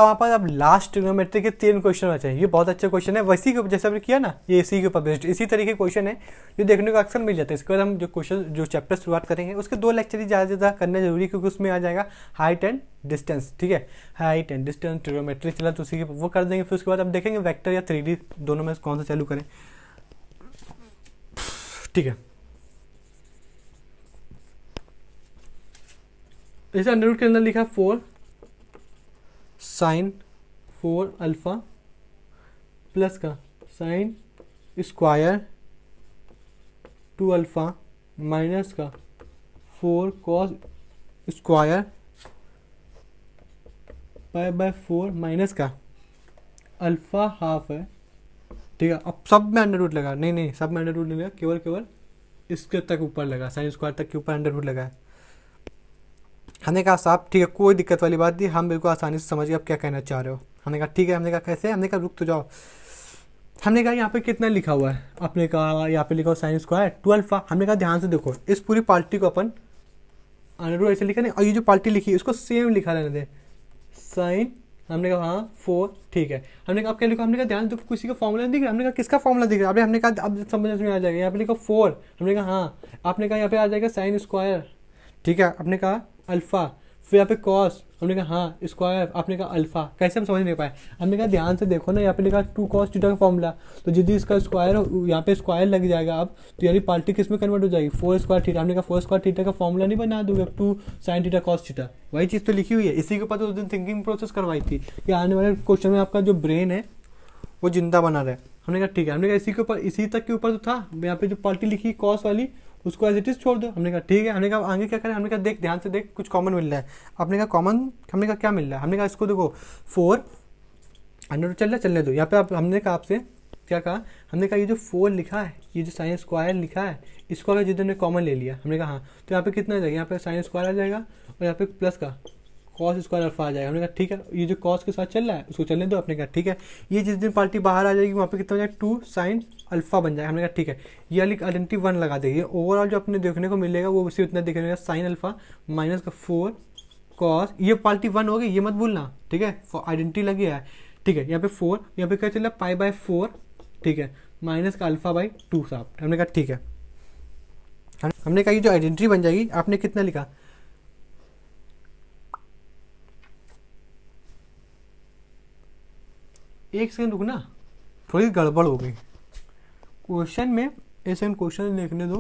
वहाँ पर अब लास्ट ट्रिग्नोमेट्री के 3 क्वेश्चन बचे हैं। ये बहुत अच्छा क्वेश्चन है, वैसी के जैसे हमने किया ना, ये इसी के ऊपर बेस्ड इसी तरीके क्वेश्चन है जो देखने को अक्सर मिल जाता है। इसके बाद हम जो क्वेश्चन जो चैप्टर शुरुआत करेंगे उसके 2 लेक्चर ही ज़्यादा करना जरूरी है, क्योंकि उसमें आ जाएगा हाइट एंड डिस्टेंस। ठीक है, हाइट एंड डिस्टेंस ट्रिग्नोमेट्री चला तो उसी के वो कर देंगे। फिर उसके बाद हम देखेंगे वेक्टर या 3D दोनों में कौन सा चालू करें। ठीक है, इसे अंडर रूट के अंदर लिखा 4 साइन 4 अल्फा प्लस का साइन स्क्वायर 2 अल्फा माइनस का 4 cos square pi by 4 minus का अल्फा हाफ है। ठीक है, अब सब में अंडर रूट लगा, नहीं सब में अंडर रूट नहीं लगा, केवल इसके तक ऊपर लगा, साइन स्क्वायर तक के ऊपर अंडर रूट लगा है। हमने कहा साहब ठीक है, कोई दिक्कत वाली बात नहीं, हम बिल्कुल आसानी से समझ गए आप क्या कहना चाह रहे हो। हमने कहा ठीक है, हमने कहा कैसे, हमने कहा रुक तो जाओ। हमने कहा यहाँ पे कितना लिखा हुआ है, आपने कहा यहाँ पे लिखा हुआ साइन स्क्वायर 2 अल्फा। हमने कहा ध्यान से देखो, इस पूरी पार्टी को अपन अंडर रूट ऐसे लिखा नहीं, और ये जो पार्टी लिखी है उसको सेम लिखा रहने दे, साइन। हमने कहा हाँ 4, ठीक है। हमने कहा अब क्या लिखा, हमने कहा ध्यान से किसी का फॉर्मूला दिख रहा है। हमने कहा किसका फॉर्मूला दिख रहा है, हमने कहा अब समझ में आ जाएगा। यहाँ पे लिखा 4, हमने कहा हाँ। आपने कहा यहाँ पे आ जाएगा साइन स्क्वायर, ठीक है। आपने कहा अल्फा, फिर यहाँ पे कॉस, हमने कहा हाँ स्क्वायर, आपने कहा अल्फा। कैसे हम समझ नहीं पाए, हमने कहा ध्यान से देखो ना, यहाँ पे लिखा 2 cos थीटा का फॉर्मूला, तो यदि इसका स्क्वायर यहाँ पे स्क्वायर लग जाएगा अब, तो यानी पार्टी किस में कन्वर्ट हो जाएगी, 4 स्क्वायर थीटा। हमने कहा 4 स्क्वायर थीटा का फॉर्मूला नहीं बना दोगे, 2 sin थीटा cos थीटा, वही चीज़ तो लिखी हुई है। इसी के ऊपर तो उस दिन थिंकिंग प्रोसेस करवाई थी कि आने वाले क्वेश्चन में आपका जो ब्रेन है वो जिंदा बना रहे। हमने कहा ठीक है, हमने कहा इसी के ऊपर, इसी तक के ऊपर तो था, यहाँ पे जो पार्टी लिखी कॉस वाली उसको एज इट इज छोड़ दो। हमने कहा ठीक है। हमने कहा आगे क्या करें, हमने कहा देख ध्यान से देख, कुछ कॉमन मिल रहा है। आपने कहा कॉमन, हमने कहा क्या मिल रहा है, हमने कहा इसको देखो 4 अंडर रूट चल रहा है, चलने दो। यहाँ पे आप, हमने कहा आपसे क्या कहा, हमने कहा ये जो 4 लिखा है, ये जो साइन स्क्वायर लिखा है, इसको अगर जितने कॉमन ले लिया, हमने कहा हाँ, तो यहाँ पे कितना आ जाएगा, यहाँ पे साइन स्क्वायर आ जाएगा और यहाँ पे प्लस का कॉस स्क्वायर अल्फा आ जाएगा। हमने कहा ठीक है, ये जो कॉस के साथ चल रहा है उसको चलने दो। आपने कहा ठीक है। ये जिस दिन पार्टी बाहर आ जाएगी वहाँ पे कितना हो जाएगा, 2 sin अल्फा बन जाएगा। हमने कहा ठीक है, ये वाली आइडेंटिटी 1 लगा देगी। ओवरऑल जो अपने देखने को मिलेगा वो उसी उतना देखने का साइन अल्फा माइनस का 4 कॉस, ये पार्टी 1 हो गई, ये मत भूलना, ठीक है। आइडेंटिटी लगी है, ठीक है। यहाँ पे 4, यहाँ पे क्या चल रहा है, पाई बाय 4, ठीक है, माइनस का अल्फा बाई 2 साहब। हमने कहा ठीक है। हमने कहा ये जो आइडेंटिटी बन जाएगी, आपने कितना लिखा, एक सेकंड रुकना, थोड़ी गड़बड़ हो गई क्वेश्चन में। ऐसे क्वेश्चन लिखने दो,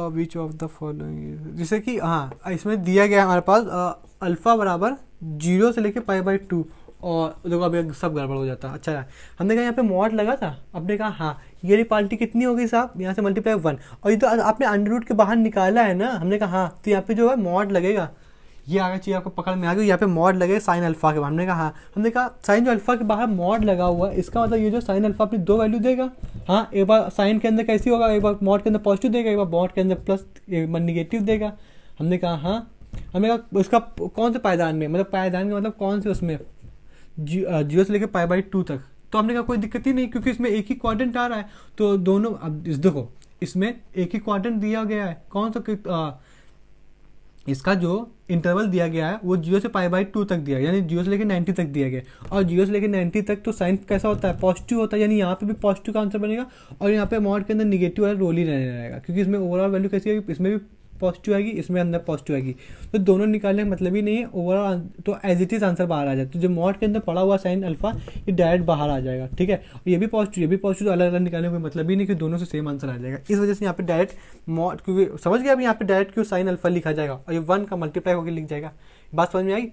विच ऑफ द फॉलोइंग, जैसे कि हाँ इसमें दिया गया हमारे पास अल्फा बराबर 0 से लेके पाई बाई 2, और देखो अब सब गड़बड़ हो जाता है। अच्छा, हमने कहा यहाँ पे मॉड लगा था, आपने कहा हाँ, ये पार्टी कितनी होगी साहब, यहाँ से मल्टीप्लाई 1, और ये तो आपने अंडर रूट के बाहर निकाला है ना। हमने कहा हाँ, तो यहाँ पे जो है मॉड लगेगा, ये आगे चीज़ आपको पकड़ में आ गई, यहाँ पे मॉड लगे साइन अल्फा के बाहर। हमने कहा हाँ, हमने कहा साइन जो अल्फा के बाहर मॉड लगा हुआ है, इसका मतलब ये जो साइन अल्फा अपनी 2 वैल्यू देगा। हाँ, एक बार साइन के अंदर कैसी होगा, एक बार मॉड के अंदर पॉजिटिव देगा, एक बार मॉड के अंदर प्लस निगेटिव देगा। हमने कहा हाँ, हमने कहा इसका कौन से पायदान में, मतलब पायदान का मतलब कौन से उसमें, 0 से लेकर पाई बाई 2 तक। तो हमने कहा कोई दिक्कत ही नहीं, क्योंकि इसमें एक ही क्वाड्रेंट आ रहा है, तो दोनों, अब देखो इसमें एक ही क्वाड्रेंट दिया गया है, कौन सा, इसका जो इंटरवल दिया गया है वो 0 से पाई बाई 2 तक दिया गया, यानी 0 से लेकर 90 तक दिया गया। और 0 से लेकर 90 तक तो साइन कैसा होता है, पॉजिटिव होता है, यानी यहाँ पे भी पॉजिटिव का आंसर बनेगा, और यहाँ पे मॉड के अंदर निगेटिव वाला रोल ही रहने रहेगा, क्योंकि इसमें ओवरऑल वैल्यू कैसी आएगी, इसमें भी पॉजिटिव आएगी, इसमें अंदर पॉजिटिव आएगी, तो दोनों निकालने का मतलब ही नहीं है। ओवरऑल तो एज इट इज आंसर बाहर आ जाए, तो जो मॉड के अंदर पड़ा हुआ साइन अल्फा ये डायरेक्ट बाहर आ जाएगा, ठीक है। ये भी पॉजिटिव, ये भी पॉजिटिव, तो अलग अलग निकालने का कोई मतलब ही नहीं कि दोनों से सेम आंसर आ जाएगा। इस वजह से यहाँ पे डायरेक्ट मॉड, क्योंकि समझ गया अभी यहाँ पे डायरेक्ट क्यों साइन अल्फा लिखा जाएगा, और ये 1 का मल्टीप्लाई होकर लिख जाएगा। बात समझ में आई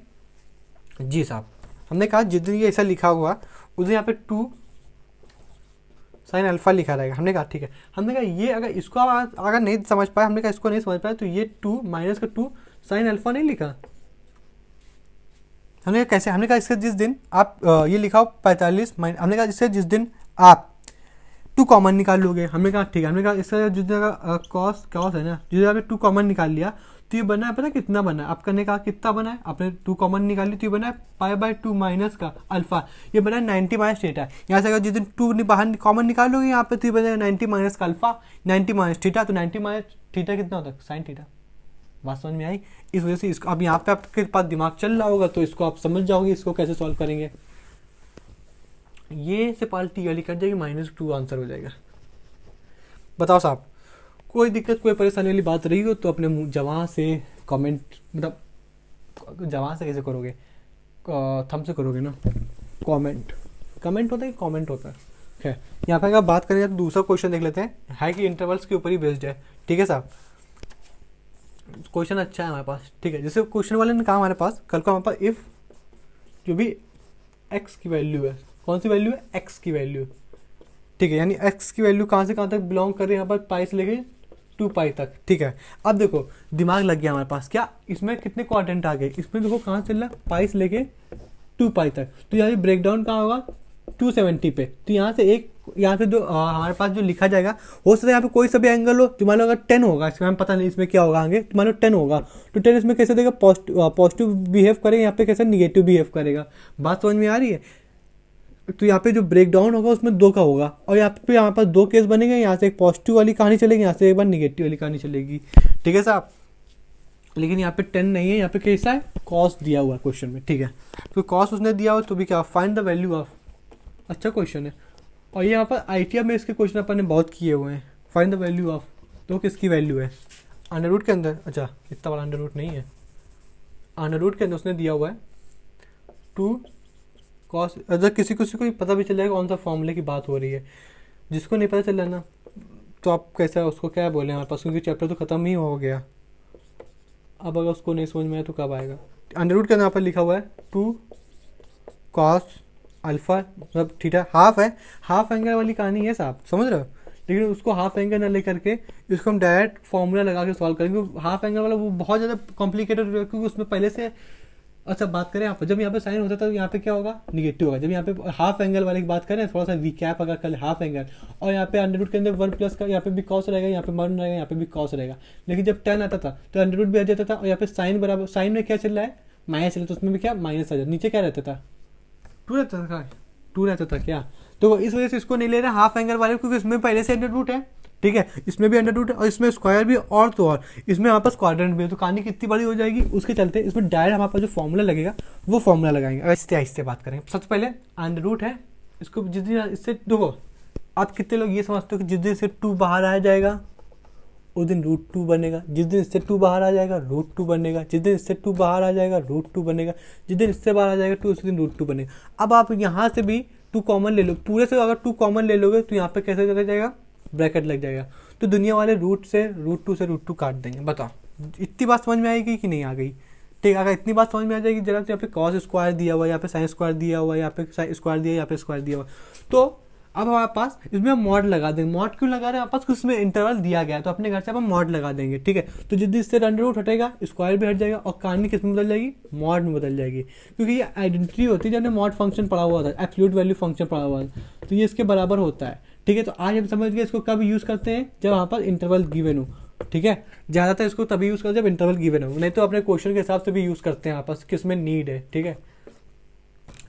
जी साहब। हमने कहा जिस दिन ये ऐसा लिखा हुआ उस दिन यहाँ पे 2 साइन अल्फा लिखा रहेगा। हमने कहा ठीक है। हमने कहा ये अगर इसको अगर नहीं समझ पाए, हमने कहा इसको नहीं समझ पाए, तो ये 2 माइनस का 2 साइन अल्फा नहीं लिखा। हमने कहा कैसे, हमने कहा इससे जिस दिन आप ये लिखा हो 45 माइनस, हमने कहा इससे जिस दिन आप 2 कॉमन निकाल लोगे, हमने कहा ठीक है। हमने कहा इसका जिस दिन कॉस है ना, जिस दिन आपने 2 कॉमन निकाल लिया तो ये बना है, पता कितना बना है, आपने कहा कितना बना है, आपने 2 कॉमन निकाल ली तो ये बना है पाई बाई 2 माइनस का अल्फा, ये बना है 90 माइनस थीटा। यहाँ से अगर जिस दिन 2 बाहर कॉमन निकाल लोगे यहाँ पे तो ये बनेगा 90 माइनस का अल्फा, 90 माइनस थीटा, तो 90 माइनस थीटा कितना होता है, साइन थीटा, बात समझ में आई? इस वजह से इसको अब यहाँ पे आपके पास दिमाग चल रहा होगा तो इसको आप समझ जाओगे इसको कैसे सॉल्व करेंगे। ये से पाल टी वाली कट जाएगी, -2 आंसर हो जाएगा। बताओ साहब, कोई दिक्कत कोई परेशानी वाली बात रही हो तो अपने जवां से कमेंट, मतलब जवां से कैसे करोगे, थंब से करोगे ना, कमेंट होता है कि कमेंट होता है। खैर यहाँ पे अगर बात करें तो दूसरा क्वेश्चन देख लेते हैं, है कि इंटरवल्स के ऊपर ही बेस्ड है। ठीक है साहब, क्वेश्चन अच्छा है हमारे पास। ठीक है, जैसे क्वेश्चन वाले ने कहा हमारे पास कल को हमारे पास इफ जो भी एक्स की वैल्यू है, कौन सी वैल्यू है, एक्स की वैल्यू। ठीक है, यानी एक्स की वैल्यू कहाँ से कहाँ तक बिलोंग कर रही है, यहाँ पर पाई से लेके 2 पाई तक। ठीक है, अब देखो दिमाग लग गया हमारे पास, क्या इसमें कितने क्वाड्रेंट आ गए, इसमें देखो कहाँ चल रहा है, पाई से लेके 2 पाई तक। तो यहाँ ब्रेक डाउन कहाँ होगा, 270 पे। तो यहाँ से एक, यहाँ से जो हमारे पास जो लिखा जाएगा, हो सकता है यहाँ पे कोई सा भी एंगल हो, तो मान लो अगर 10 होगा, इसमें पता नहीं इसमें क्या होगा आगे, तो मान लो 10 होगा, तो 10 इसमें कैसे देगा, पॉजिटिव बिहेव करेगा, यहाँ पे कैसे निगेटिव बिहेव करेगा। बात समझ में आ रही है? तो यहाँ पे जो ब्रेक डाउन होगा उसमें 2 का होगा, और यहाँ पे हमारे पास 2 केस बनेंगे, यहाँ से एक पॉजिटिव वाली कहानी चलेगी, यहाँ से एक बार निगेटिव वाली कहानी चलेगी। ठीक है साहब, लेकिन यहाँ पे 10 नहीं है, यहाँ पे कैसा है, कॉस दिया हुआ है क्वेश्चन में। ठीक है, तो कॉस उसने दिया हुआ, तो भी क्या, फाइंड द वैल्यू ऑफ, अच्छा क्वेश्चन है। और ये यहाँ पर ITM में इसके क्वेश्चन अपन ने बहुत किए हुए हैं, फाइंड द वैल्यू ऑफ, तो किसकी वैल्यू है, अंडर रूट के अंदर, अच्छा इतना बड़ा अंडर रूट नहीं है, अंडर रूट के अंदर उसने दिया हुआ है 2 कॉस। अगर किसी को पता भी चल जाएगा कौन सा फॉर्मूले की बात हो रही है, जिसको नहीं पता चल रहा ना, तो आप कैसा उसको क्या बोले हमारे पास, क्योंकि चैप्टर तो खत्म ही हो गया। अब अगर उसको नहीं समझ में आया तो कब आएगा। अंडर रूट के अंदर यहाँ पर लिखा हुआ है 2 कॉस अल्फा, मतलब थीटा हाफ है, हाफ एंगल वाली कहानी है साहब, समझ रहे हो। लेकिन उसको हाफ एंगल ना लेकर के इसको हम डायरेक्ट फॉर्मूला लगा के सॉल्व करेंगे। हाफ एंगल वाला वो बहुत ज़्यादा कॉम्प्लिकेटेड होगा, क्योंकि उसमें पहले से, अच्छा बात करें यहाँ पर, जब यहाँ पे साइन होता था तो यहाँ पे क्या होगा, निगेटिव होगा। जब यहाँ पे हाफ एंगल वाले की बात करें, थोड़ा सा रिकैप अगर कर हाफ एंगल, और यहाँ पे अंडर रूट के अंदर 1 प्लस का, यहाँ पे भी कॉस रहेगा, यहाँ पे 1 रहेगा, यहाँ पे भी कॉस रहेगा। लेकिन जब 10 आता था तो अंडर रूट भी आ जाता था, और यहाँ पे साइन बराबर, साइन में क्या चल रहा है, माइनस चल रहा है, तो उसमें भी क्या माइनस आ जाता, नीचे क्या रहता था, 2 रहता था क्या। तो इस वजह से इसको नहीं ले रहे हाफ एंगल वाले, क्योंकि इसमें पहले से अंडर रूट है। ठीक है, इसमें भी अंडर रूट है, और इसमें स्क्वायर भी, और तो और इसमें हमारे पास क्वाड्रेंट भी है, तो कहानी कितनी बड़ी हो जाएगी। उसके चलते इसमें डायरेक्ट हमारे पास जो फॉर्मूला लगेगा वो फॉर्मूला लगाएंगे। आहिस्ते आहिस्ते बात करेंगे। सबसे पहले अंडर रूट है, इसको जिस दिन इससे देखो, आप कितने लोग ये समझते हो कि जिस दिन से 2 बाहर आ जाएगा उस दिन √2 बनेगा, जिस दिन इससे 2 बाहर आ जाएगा √2 बनेगा, जिस दिन इससे 2 बाहर आ जाएगा √2 बनेगा, जिस दिन इससे बाहर आ जाएगा 2 उस दिन √2 बनेगा। अब आप यहाँ से भी 2 कॉमन ले लो, पूरे से अगर 2 कॉमन ले लोगे तो यहाँ पे कैसे चला जाएगा, ब्रैकेट लग जाएगा। तो दुनिया वाले रूट से √2 से √2 काट देंगे। बताओ इतनी बात समझ में आएगी कि नहीं आ गई। ठीक है, अगर इतनी बात समझ में आ जाएगी जरा, तो यहाँ पे कॉस स्क्वायर दिया हुआ है, यहाँ पे साइन स्क्वायर दिया हुआ है, यहाँ पे स्क्वायर दिया, यहाँ पे स्क्वायर दिया हुआ। तो अब हमारे पास इसमें हम मॉड लगा देंगे। मॉड क्यों लगा रहे हैं, हमारे पास कुछ इसमें इंटरवल दिया गया है, तो अपने घर से हम मॉड लगा देंगे। ठीक है, तो जिस दिन इससे अंडर रूट हटेगा स्क्वायर भी हट जाएगा, और कहानी किस में बदल जाएगी, मॉड में बदल जाएगी। क्योंकि ये आइडेंटिटी होती है, जब मॉड फंक्शन पढ़ा हुआ था, एब्सोल्यूट वैल्यू फंक्शन पढ़ा हुआ था, तो ये इसके बराबर होता है। ठीक है, तो आज हम समझ गए इसको कब यूज़ करते हैं, जब वहाँ पर इंटरवल गिवन हो। ठीक है, ज़्यादातर इसको तभी यूज़ करते हैं जब इंटरवल गिवन हो, नहीं तो अपने क्वेश्चन के हिसाब से भी यूज़ करते हैं आपस किसमें नीड है। ठीक है,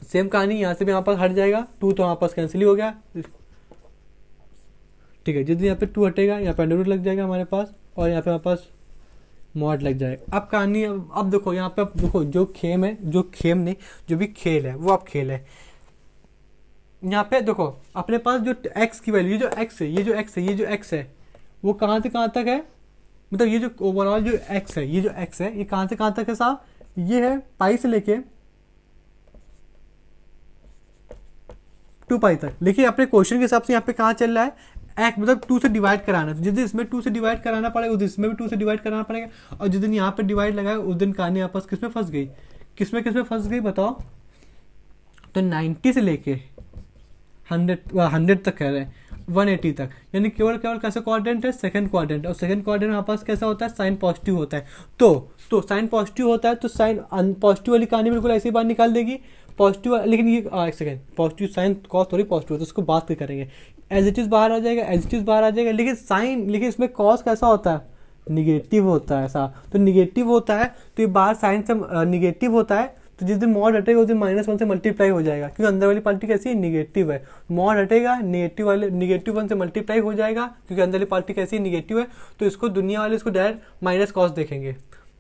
सेम कहानी यहाँ से भी यहाँ पर हट जाएगा, 2 तो यहाँ पास कैंसिल ही हो गया। ठीक है, जिस दिन यहाँ पे 2 हटेगा यहाँ पे अंडर रूट लग जाएगा हमारे पास, और यहाँ पे हमारे पास मॉड लग जाएगा। अब कहानी, अब देखो यहाँ पे, अब देखो जो खेम है, जो खेम नहीं, जो भी खेल है वो अब खेल है। यहाँ पे देखो अपने पास जो x की वैल्यू, जो x है, ये जो x है, ये जो x है, वो कहाँ से कहाँ तक है, मतलब ये जो ओवरऑल जो x है, ये जो x है, ये कहाँ से कहाँ तक है साहब, ये है पाई से लेके 2 पाई तक। लेकिन अपने क्वेश्चन के हिसाब से यहाँ पे कहाँ चल रहा है, x मतलब 2 से डिवाइड कराना, तो जिस दिन इसमें 2 से डिवाइड कराना पड़ेगा उस दिन इसमें भी 2 से डिवाइड कराना पड़ेगा, और जिस दिन यहाँ पे डिवाइड लगाया उस दिन कहानी आपस किसमें फंस गई, किसमें फंस गई बताओ। तो 90 से लेके 100 तक कह रहे हैं, 180 तक, यानी केवल कैसा क्वाड्रेंट है, सेकंड क्वाड्रेंट, और सेकंड क्वाड्रेंट हमारे पास कैसा होता है, साइन पॉजिटिव होता है। तो साइन पॉजिटिव होता है, तो साइन पॉजिटिव वाली कहानी बिल्कुल ऐसी बात निकाल देगी पॉजिटिव। लेकिन ये एक सेकंड, पॉजिटिव साइन कॉस थोड़ी पॉजिटिव होता है, उसको बात भी करेंगे। एज इट इज़ बाहर आ जाएगा, एज इट इज़ बाहर आ जाएगा, लेकिन इसमें कॉस कैसा होता है, निगेटिव होता है ऐसा। तो निगेटिव होता है, तो ये बाहर साइन से निगेटिव होता है, तो जिस दिन मॉड हटेगा उस दिन -1 से मल्टीप्लाई हो जाएगा, क्योंकि अंदर वाली पार्टी कैसी है, निगेटिव है। मॉड हटेगा, -1 से मल्टीप्लाई हो जाएगा, क्योंकि अंदर वाली पार्टी कैसी है, निगेटिव है। तो इसको दुनिया वाले इसको डायरेक्ट माइनस कॉस देखेंगे,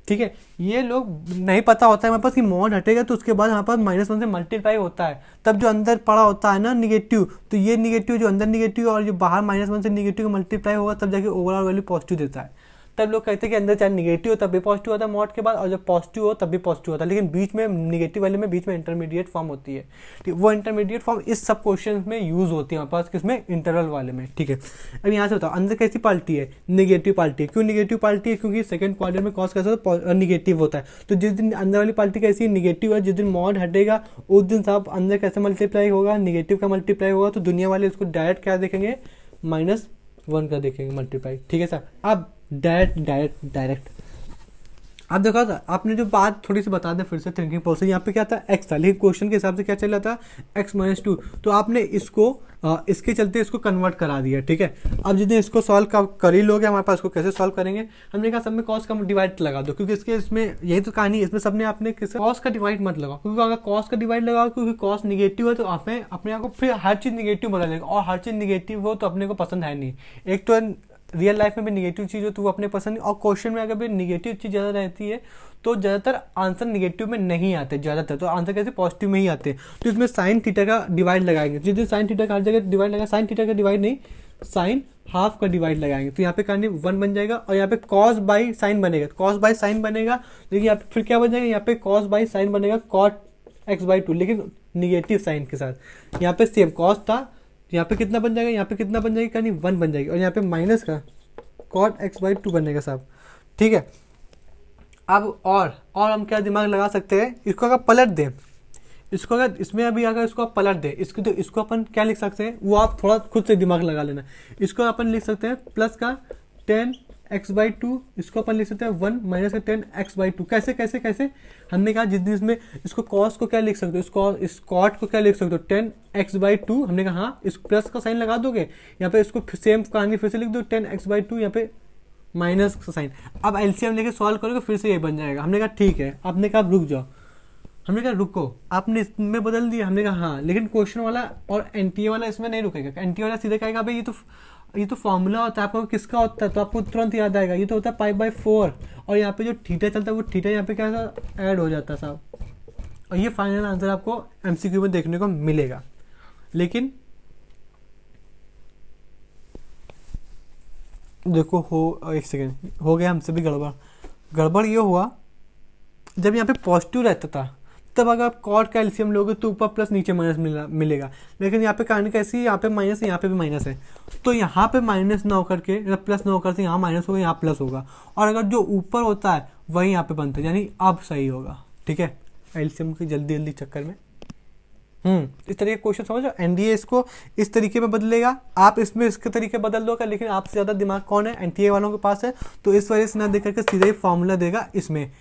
ठीक है, ये लोग नहीं पता होता है हमारे पास कि मॉड हटेगा तो उसके बाद हमारे पास -1 से मल्टीप्लाई होता है, तब जो अंदर पड़ा होता है ना निगेटिव, तो ये निगेटिव जो अंदर निगेटिव और जो बाहर -1 से निगेटिव का मल्टीप्लाई होगा तब जाके ओवरऑल वैल्यू पॉजिटिव देता है। तब लोग कहते हैं कि अंदर चाहे निगेटिव हो तब भी पॉजिटिव होता है मॉड के बाद, और जब पॉजिटिव हो तब भी पॉजिटिव होता है, लेकिन बीच में निगेटिव वाले में बीच में इंटरमीडिएट फॉर्म होती है। ठीक, वो इंटरमीडिएट फॉर्म इस सब क्वेश्चन में यूज होती है हमारे पास, किसमें, इंटरवल वाले में। ठीक है, अब यहाँ से बताओ अंदर कैसी पार्टी है, निगेटिव पार्टी। क्यों निगेटिव पार्टी है, क्योंकि सेकंड क्वाड्रेंट में कॉस कैसा होता है, निगेटिव होता है। तो जिस दिन अंदर वाली पार्टी कैसी है, निगेटिव है, जिस दिन मॉड हटेगा उस दिन साहब अंदर कैसे मल्टीप्लाई होगा, निगेटिव का मल्टीप्लाई होगा। तो दुनिया वाले उसको डायरेक्ट क्या देखेंगे, -1 का देखेंगे मल्टीप्लाई। ठीक है सर, अब डायरेक्ट आप देखो आपने जो बात थोड़ी सी बता दें फिर से थिंकिंग प्रोसेस। यहाँ पे क्या था, x था, लेकिन क्वेश्चन के हिसाब से क्या चल रहा था, x-2। तो आपने इसको इसके चलते इसको कन्वर्ट करा दिया। ठीक है, अब जितने इसको सॉल्व कर ही लोगे, हमारे पास इसको कैसे सॉल्व करेंगे, हमने कहा सब में कॉस का डिवाइड लगा दो, क्योंकि इसके इसमें यही तो कहानी है, इसमें सबने आपने कॉस का डिवाइड मत लगाओ, क्योंकि अगर कॉस का डिवाइड लगाओ, क्योंकि कॉस निगेटिव है तो आपने अपने आप को फिर हर चीज़ निगेटिव बना लेगा, और हर चीज़ निगेटिव हो तो अपने को पसंद है नहीं। एक तो रियल लाइफ में भी निगेटिव चीज़ हो तो वो अपने पसंद, और क्वेश्चन में अगर भी निगेटिव चीज़ ज़्यादा रहती है तो ज़्यादातर आंसर निगेटिव में नहीं आते, ज़्यादातर तो आंसर कैसे पॉजिटिव में ही आते हैं। तो इसमें साइन थीटा का डिवाइड लगाएंगे, जिस दिन साइन थीटा का हर जगह डिवाइड लगा, साइन थीटा का डिवाइड नहीं, साइन हाफ का डिवाइड लगाएंगे, तो यहाँ पे करने 1 बन जाएगा, और यहाँ पे कॉस बाई साइन बनेगा, कॉस बाई साइन बनेगा, लेकिन यहाँ पे फिर क्या बन जाएगा, यहाँ पे कॉस बाई साइन बनेगा कॉट x/2, लेकिन निगेटिव साइन के साथ। यहाँ पे सेम कॉस था, यहाँ पे कितना बन जाएगा, यहाँ पे कितना बन जाएगा, यानी 1 बन जाएगी, और यहाँ पे माइनस का कॉट x/2 बनेगा साहब। ठीक है, अब और हम क्या दिमाग लगा सकते हैं, इसको अगर पलट दें, इसको अगर इसमें अभी अगर इसको आप पलट दें, इसको तो इसको अपन क्या लिख सकते हैं, वो आप थोड़ा खुद से दिमाग लगा लेना। इसको अपन लिख सकते हैं प्लस का 10x/2, इसको अपन लिख सकते हैं 1 माइनस का 10x/2। कैसे कैसे कैसे, हमने कहा जिस दिन इसमें इसको कॉस को क्या लिख सकते हो, इस कॉट को क्या लिख सकते हो, 10x/2। हमने कहा हाँ, इस प्लस का साइन लगा दोगे, यहाँ पे इसको सेम कहानी फिर से लिख दो 10x/2, यहाँ पे माइनस का साइन। अब एलसीएम लेके सॉल्व करोगे फिर से ये बन जाएगा। हमने कहा ठीक है, आपने कहा रुक जाओ, हमने कहा रुको, आपने इसमें बदल दिया, हमने कहा हाँ, लेकिन क्वेश्चन वाला और एनटीए वाला इसमें नहीं रुकेगा। एनटीए वाला सीधे कहेगा भाई ये तो फॉर्मूला होता है, आपको किसका होता है, तो आपको तुरंत याद आएगा, ये तो होता है π/4, और यहाँ पे जो थीटा चलता है वो थीटा यहाँ पे क्या ऐड हो जाता है साहब, और ये फाइनल आंसर आपको एमसीक्यू में देखने को मिलेगा। लेकिन देखो हो, एक सेकेंड, हो गया हमसे भी गड़बड़ ये हुआ, जब यहाँ पे पॉजिटिव रहता था तब अगर आप कॉट का एलसीएम लोगे तो ऊपर प्लस नीचे माइनस मिलेगा, लेकिन यहाँ पे कहानी कैसी है, यहाँ पे माइनस है, यहाँ पे भी माइनस है, तो यहाँ पे माइनस ना होकर के प्लस ना होकर के यहाँ माइनस होगा, यहाँ प्लस होगा, और अगर जो ऊपर होता है वही यहाँ पे बनता है, यानी अब सही होगा। ठीक है, एलसीएम की जल्दी चक्कर में इस तरीके का क्वेश्चन समझो, एनडीए इसको इस तरीके में बदलेगा, आप इसमें इसके तरीके बदल दोगे, लेकिन आपसे ज़्यादा दिमाग कौन है, एनटीए वालों के पास है, तो इस वजह से ना देख करके सीधा ही फॉर्मूला देगा इसमें,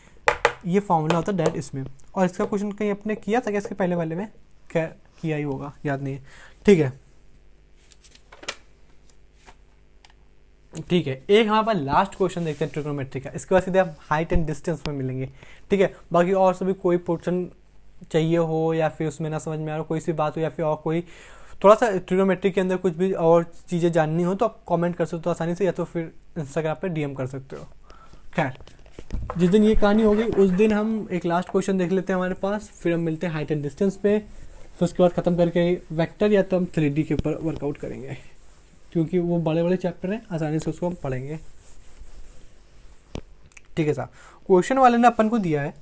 ये फॉर्मूला होता है डायरेक्ट इसमें। और इसका क्वेश्चन कहीं अपने किया था क्या, इसके पहले वाले में क्या किया ही होगा, याद नहीं है। ठीक है, एक हमारे पास लास्ट क्वेश्चन देखते हैं ट्रिग्नोमेट्री का, इसके बाद सीधे आप हाइट एंड डिस्टेंस में मिलेंगे। ठीक है, बाकी और सभी कोई पोर्शन चाहिए हो या फिर उसमें ना समझ में आ रहा कोई सी बात हो, या फिर और कोई थोड़ा सा ट्रिग्नोमेट्री के अंदर कुछ भी और चीज़ें जाननी हो तो आप कमेंट कर सकते हो आसानी से, या तो फिर इंस्टाग्राम पे डीएम कर सकते हो। खैर, जिस दिन ये कहानी होगी उस दिन हम एक लास्ट क्वेश्चन देख लेते हैं हमारे पास, फिर हम मिलते हैं हाइट एंड डिस्टेंस पे, फिर उसके बाद ख़त्म करके वेक्टर या तो हम 3D के ऊपर वर्कआउट करेंगे, क्योंकि वो बड़े चैप्टर हैं, आसानी से उसको हम पढ़ेंगे। ठीक है साहब, क्वेश्चन वाले ने अपन को दिया है,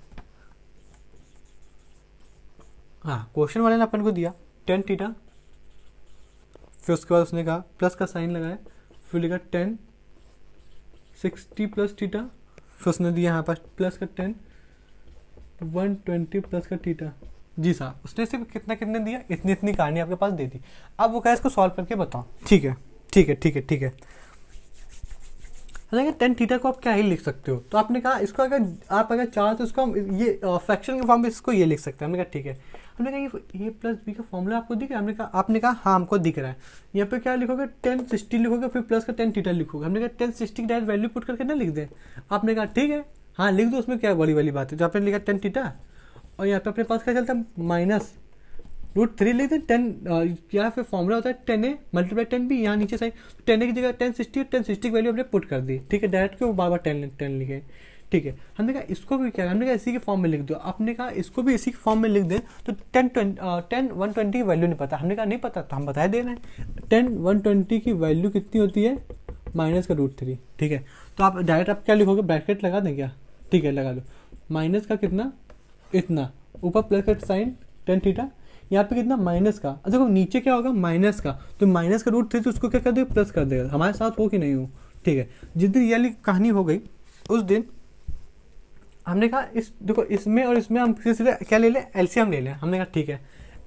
हाँ क्वेश्चन वाले ने अपन को दिया tan थीटा, फिर उसके बाद उसने कहा प्लस का साइन लगाया, फिर लिखा tan 60 प्लस थीटा, फिर उसने दिया यहाँ पर प्लस का tan 120 प्लस का थीटा। जी साहब, उसने सिर्फ कितने दिया, इतनी कहानी आपके पास दे दी, अब वो कहा इसको सॉल्व करके बताओ। ठीक है, टेन थीटा को आप क्या ही लिख सकते हो, तो आपने कहा इसको अगर चाहो तो इसको ये फ्रैक्शन के फॉर्म में इसको ये लिख सकते हैं। हमने कहा ठीक है, हमने कहा ये प्लस बी का फॉर्मूला आपको दिख रहा है, आपने कहा हाँ हमको दिख रहा है। यहाँ पे क्या लिखोगे, 1060 लिखोगे, फिर प्लस का 10 थीटा लिखोगे। हमने कहा 1060 की डायरेक्ट वैल्यू पुट करके ना लिख दें, आपने कहा ठीक है हाँ लिख दो, उसमें क्या बड़ी वाली बात है। जो आपने लिखा 10 थीटा, और यहाँ पे अपने पास क्या चलता है -√3 लिख दें 10, यहाँ पे फॉर्मूला होता है 10a मल्टीप्लाई 10b, यहाँ नीचे साइड 10a की जगह 1060 और 1060 की वैल्यू हमने पुट कर दी। ठीक है, डायरेक्ट क्यों बार बार 10 लिखे, ठीक है। हमने कहा इसको भी क्या, हमने कहा इसी के फॉर्म में लिख दो, आपने कहा इसको भी इसी के फॉर्म में लिख दें तो 120 की वैल्यू नहीं पता, हमने कहा नहीं पता तो हम बता दे रहे हैं 120 की वैल्यू कितनी होती है -√3, ठीक है। तो आप डायरेक्ट आप क्या लिखोगे, ब्रैकेट लगा दें क्या, ठीक है लगा लो, माइनस का कितना इतना, ऊपर प्लस का साइन टेन थीटा, यहाँ पे कितना माइनस का, देखो नीचे क्या होगा माइनस का, तो माइनस का √3 तो उसको क्या कर देगा प्लस कर देगा, हमारे साथ हो कि नहीं हो, ठीक है। जिस दिन ये वाली कहानी हो गई उस दिन हमने कहा इस देखो इसमें और इसमें हम सीधे क्या ले लें, एलसीएम ले लें, हमने कहा ठीक है।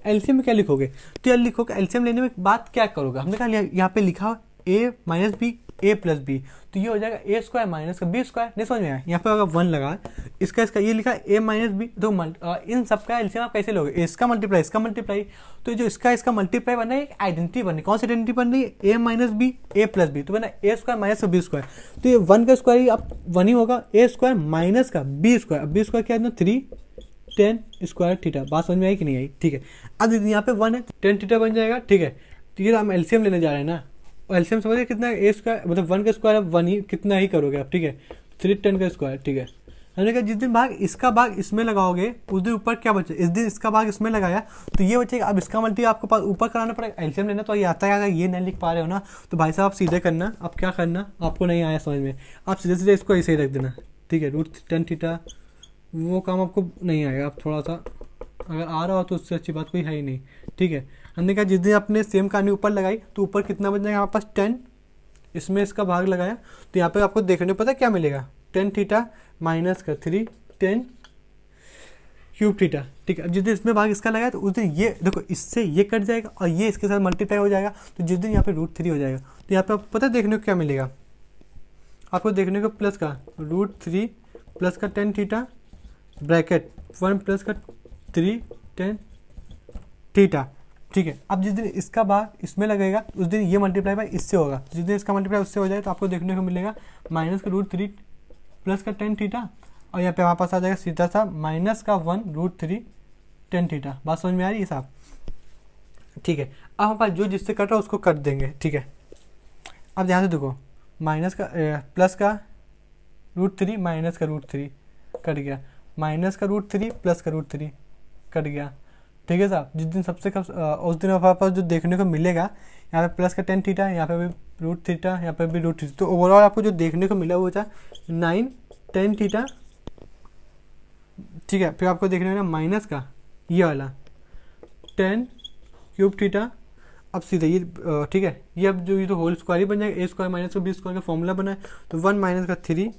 एलसीएम में क्या लिखोगे, तो यार लिखोगे एलसीएम लेने में बात क्या करोगे, हमने कहा यहाँ पे लिखा a minus B a plus B, तो ये हो जाएगा a स्क्वायर माइनस का b स्क्वायर, नहीं समझ में आया, यहाँ पे होगा 1 लगा, इसका ये लिखा a माइनस बी, तो इन सब का एलसीएम आप कैसे लोगे, इसका मल्टीप्लाई, तो जो इसका मल्टीप्लाई बनना है, एक आइडेंटिटी बननी, कौन सी आइडेंटिटी बन रही है, a minus B a plus B, तो बना a स्क्वायर माइनस का b स्क्वायर, तो ये 1 का स्क्वायर ही अब 1 ही होगा, a स्क्वायर माइनस का b स्क्वायर, b स्क्वायर क्या है 3 10 स्क्वायर थीटा, बात समझ में आई कि नहीं आई, ठीक है। अब यहाँ पे 1 है 10 थीटा बन जाएगा, ठीक है। तो ये हम एलसीएम लेने जा रहे हैं ना, और एलसीएम समझिए कितना है, ए स्क्वायर मतलब 1 का स्क्वायर अब 1 ही कितना ही करोगे आप, ठीक है, 3 10 का स्क्वायर, ठीक है। हमने कहा जिस दिन भाग इसका भाग इसमें लगाओगे उस दिन ऊपर क्या बचे, इस दिन इसका भाग इसमें लगाया तो ये बचेगा, अब इसका मल्टी आपको पास ऊपर कराना पड़ेगा, एलसीएम लेना तो ये आता है, अगर ये नहीं लिख पा रहे हो ना तो भाई साहब आप सीधे करना, अब क्या करना आपको नहीं आया समझ में, आप सीधे इसको ऐसे ही रख देना, ठीक है, √10 थीटा, वो काम आपको नहीं आएगा, आप थोड़ा सा अगर आ रहा हो तो उससे अच्छी बात कोई है ही नहीं, ठीक है। हमने कहा जिस दिन आपने सेम कहानी ऊपर लगाई तो ऊपर कितना बन जाएगा हमारे पास 10, इसमें इसका भाग लगाया तो यहाँ पे आपको देखने पता क्या मिलेगा, 10 थीटा माइनस का 3 10 क्यूब थीटा, ठीक है। अब जिस दिन इसमें भाग इसका लगाया तो उस दिन ये देखो इससे ये कट जाएगा और ये इसके साथ मल्टीप्लाई हो जाएगा, तो जिस दिन यहाँ पे √3 हो जाएगा तो यहाँ पे आपको पता देखने को क्या मिलेगा, आपको देखने को प्लस का √3 प्लस का 10 थीटा ब्रैकेट 1 प्लस का 3 10 थीटा, ठीक है। अब जिस दिन इसका भाग इसमें लगेगा उस दिन ये मल्टीप्लाई बाय इससे होगा, जिस दिन इसका मल्टीप्लाई उससे हो जाए तो आपको देखने को मिलेगा माइनस का √3 प्लस का 10 थीटा, और यहाँ पे हमारे पास आ जाएगा सीधा सा माइनस का 1 √3 10 थीटा, बात समझ में आ रही है साहब, ठीक है। अब हमारे पास जो जिससे कट रहा है उसको कट देंगे, ठीक है। अब ध्यान से देखो माइनस का प्लस का √3 माइनस का √3 कट गया, माइनस का √3 प्लस का √3 कट गया, ठीक है साहब। जिस दिन सबसे कम उस दिन हमारे पास जो देखने को मिलेगा यहाँ पे प्लस का 10 थीटा, यहाँ पे भी √थीटा, यहाँ पे भी √थीटा, तो ओवरऑल आपको जो देखने को मिला वो था 9 10 थीटा, ठीक है। फिर आपको देखने को मिला माइनस का ये वाला 10 क्यूब थीटा, अब सीधे ये ठीक है, ये अब जो ये तो होल स्क्वायर ही बन जाएगा, a स्क्वायर माइनस का b स्क्वायर का फॉर्मूला बना है, तो 1 माइनस का 3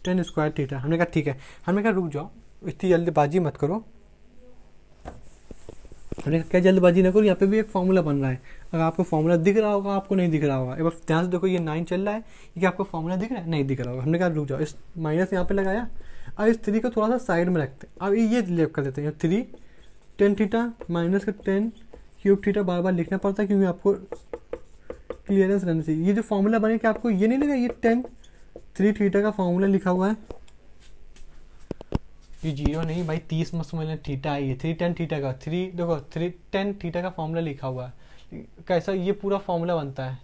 10 स्क्वायर थीटा। हमने कहा ठीक है, हमने कहा रुक जाओ इतनी जल्दबाजी मत करो, हमने क्या जल्दबाजी ना करो, यहाँ पे भी एक फॉर्मूला बन रहा है, अगर आपको फॉर्मूला दिख रहा होगा आपको नहीं दिख रहा होगा, एक बार ध्यान से देखो ये 9 चल रहा है, ये क्या आपको फॉर्मूला दिख रहा है, नहीं दिख रहा होगा। हमने कहा रुक जाओ, इस माइनस यहाँ पे लगाया, अब इस 3 को थोड़ा सा साइड में रखते हैं, अब ये लेप कर देते हैं 3 10 थीटा माइनस का 10 क्यूब थीटा, बार बार लिखना पड़ता है क्योंकि आपको क्लियरेंस रहना चाहिए। ये जो फॉर्मूला बने क्या आपको ये नहीं लगा, ये 10 3 थीटा का फॉर्मूला लिखा हुआ है, ये 0 नहीं भाई 30 मत समझ लें, थीटा है ये 3 10 थीटा का 3 देखो 3 10 थीटा का फॉर्मूला लिखा हुआ है, कैसा ये पूरा फॉर्मूला बनता है,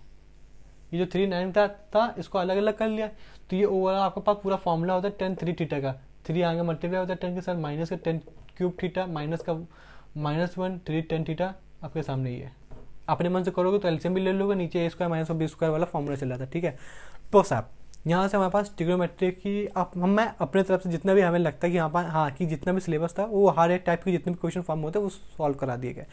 ये जो 3 9 था इसको अलग अलग कर लिया, तो ये ओवरऑल आपके पास पूरा फॉर्मूला होता है 10 3 थीटा का, 3 आगे मल्टीप्लाई होता है 10 के साथ माइनस का 10 क्यूब थीटा माइनस का -1 3 10 थीटा, आपके सामने ये है। अपने मन से करोगे तो एलसीएम भी ले लोगे, नीचे a square minus b square वाला फॉर्मूला चल जाता है, ठीक है। तो साहब यहाँ से हमारे पास ट्रिग्नोमेट्री की मैं अपने तरफ से जितना भी हमें लगता है कि यहाँ पर हाँ कि जितना भी सिलेबस था वो हर एक टाइप के जितने भी क्वेश्चन फॉर्म होते हैं वो सॉल्व करा दिए गए।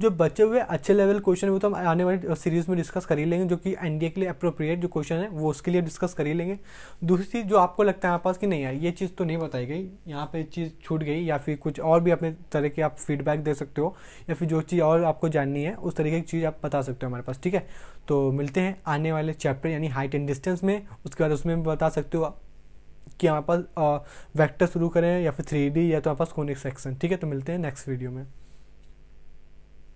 जो बचे हुए अच्छे लेवल क्वेश्चन वो तो हम आने वाली सीरीज में डिस्कस कर ही लेंगे, जो कि एनडीए के लिए अप्रोप्रिएट जो क्वेश्चन है वो उसके लिए डिस्कस कर ही लेंगे। दूसरी चीज़ जो आपको लगता है यहाँ पास कि नहीं यार ये चीज़ तो नहीं बताई गई, यहाँ पे चीज़ छूट गई, या फिर कुछ और भी अपने तरह के आप फीडबैक दे सकते हो, या फिर जो चीज़ और आपको जाननी है उस तरीके की चीज़ आप बता सकते हो हमारे पास, ठीक है। तो मिलते हैं आने वाले चैप्टर यानी हाइट एंड डिस्टेंस में, उसके बाद उसमें बता सकते हो कि हमारे पास वेक्टर शुरू करें या फिर 3D या तो हमारे पास कॉनिक सेक्शन, ठीक है। तो मिलते हैं नेक्स्ट वीडियो में।